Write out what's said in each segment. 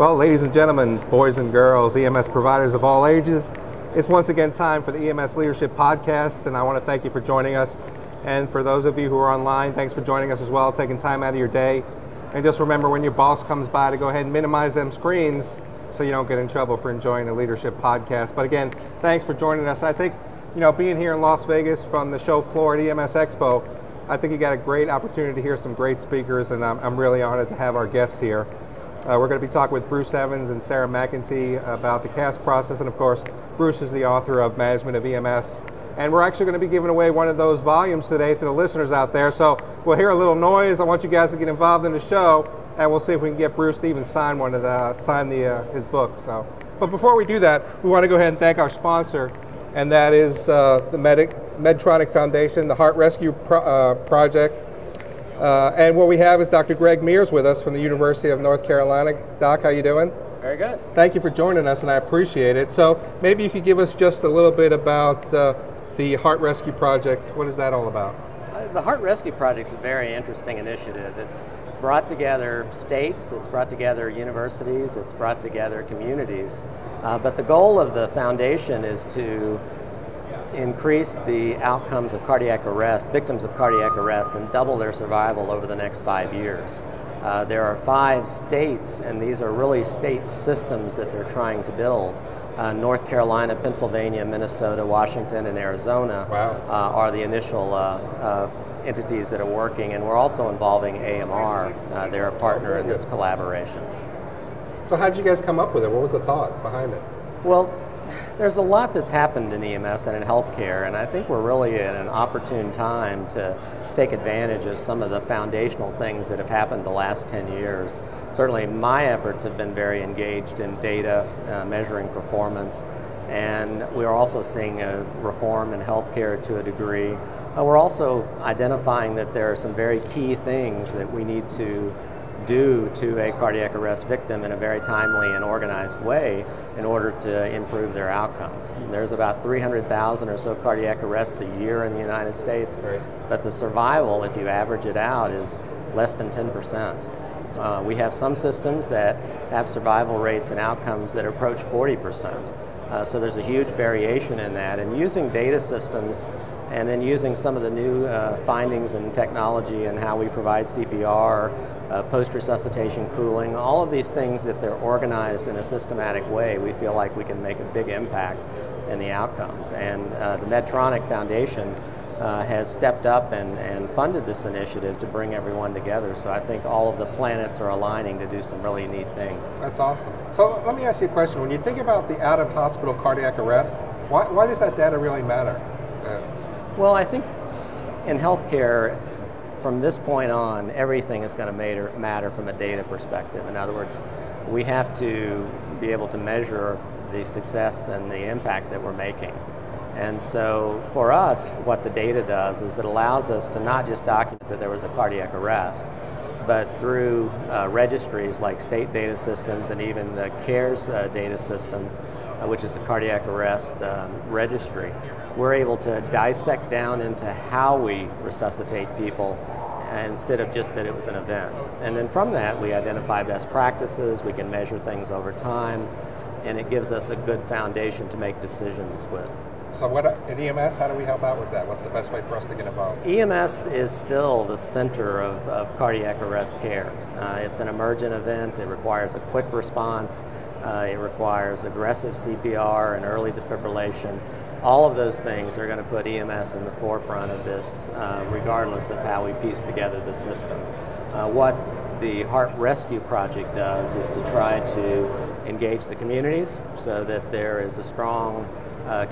Well, ladies and gentlemen, boys and girls, EMS providers of all ages, it's once again time for the EMS Leadership Podcast, and I want to thank you for joining us. And for those of you who are online, thanks for joining us as well, taking time out of your day. And just remember, when your boss comes by, to go ahead and minimize them screens so you don't get in trouble for enjoying the Leadership Podcast. But again, thanks for joining us. I think, being here in Las Vegas from the show floor at EMS Expo, I think you got a great opportunity to hear some great speakers, and I'm really honored to have our guests here. We're going to be talking with Bruce Evans and Sarah McEntee about the CAS process, and of course, Bruce is the author of Management of EMS. And we're actually going to be giving away one of those volumes today to the listeners out there. So we'll hear a little noise. I want you guys to get involved in the show, and we'll see if we can get Bruce to even sign his book. So, but before we do that, we want to go ahead and thank our sponsor, and that is the Medtronic Foundation, the Heart Rescue Project. And what we have is Dr. Greg Mears with us from the University of North Carolina. Doc, how you doing? Very good. Thank you for joining us, and I appreciate it. So maybe you could give us just a little bit about the Heart Rescue Project. What is that all about? The Heart Rescue Project is a very interesting initiative. It's brought together states, it's brought together universities, it's brought together communities. But the goal of the foundation is to increase the outcomes of cardiac arrest, victims of cardiac arrest, and double their survival over the next 5 years. There are 5 states, and these are really state systems that they're trying to build. North Carolina, Pennsylvania, Minnesota, Washington, and Arizona are the initial entities that are working, and we're also involving AMR. They're a partner in this collaboration. So how did you guys come up with it? What was the thought behind it? Well, there's a lot that's happened in EMS and in healthcare, and I think we're really at an opportune time to take advantage of some of the foundational things that have happened the last 10 years. Certainly my efforts have been very engaged in data, measuring performance, and we're also seeing a reform in healthcare to a degree. We're also identifying that there are some very key things that we need to do to a cardiac arrest victim in a very timely and organized way in order to improve their outcomes. There's about 300,000 or so cardiac arrests a year in the United States, but the survival, if you average it out, is less than 10%. We have some systems that have survival rates and outcomes that approach 40%. So there's a huge variation in that, and using data systems and then using some of the new findings and technology and how we provide CPR, post-resuscitation cooling, all of these things, if they're organized in a systematic way, we feel like we can make a big impact in the outcomes. And the Medtronic Foundation has stepped up and funded this initiative to bring everyone together. So I think all of the planets are aligning to do some really neat things. That's awesome. So let me ask you a question. When you think about the out-of-hospital cardiac arrest, why does that data really matter? Well, I think in healthcare, from this point on, everything is going to matter from a data perspective. In other words, we have to be able to measure the success and the impact that we're making. And so for us, what the data does is it allows us to not just document that there was a cardiac arrest, but through registries like state data systems and even the CARES data system, which is the cardiac arrest registry, we're able to dissect down into how we resuscitate people instead of just that it was an event. And then from that, we identify best practices, we can measure things over time, and it gives us a good foundation to make decisions with. So at EMS, how do we help out with that? What's the best way for us to get involved? EMS is still the center of cardiac arrest care. It's an emergent event. It requires a quick response. It requires aggressive CPR and early defibrillation. All of those things are going to put EMS in the forefront of this, regardless of how we piece together the system. What the Heart Rescue Project does is to try to engage the communities so that there is a strong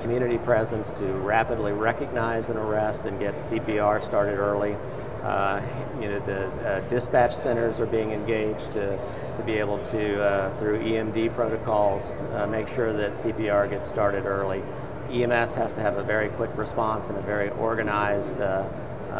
community presence to rapidly recognize an arrest and get CPR started early. The dispatch centers are being engaged to be able to, through EMD protocols, make sure that CPR gets started early. EMS has to have a very quick response and a very organized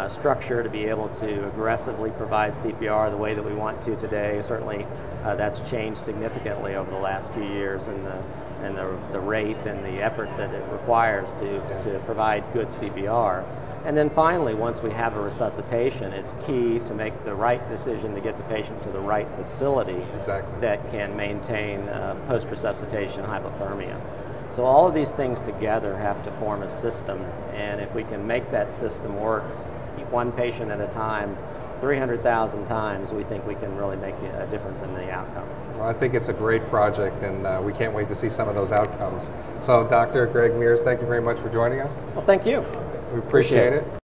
structure to be able to aggressively provide CPR the way that we want to today. Certainly that's changed significantly over the last few years, and the rate and the effort that it requires to provide good CPR. And then finally, once we have a resuscitation, it's key to make the right decision to get the patient to the right facility that can maintain post-resuscitation hypothermia. So all of these things together have to form a system, and if we can make that system work one patient at a time, 300,000 times, we think we can really make a difference in the outcome. Well, I think it's a great project, and we can't wait to see some of those outcomes. So Dr. Greg Mears, thank you very much for joining us. Well, thank you. We appreciate it.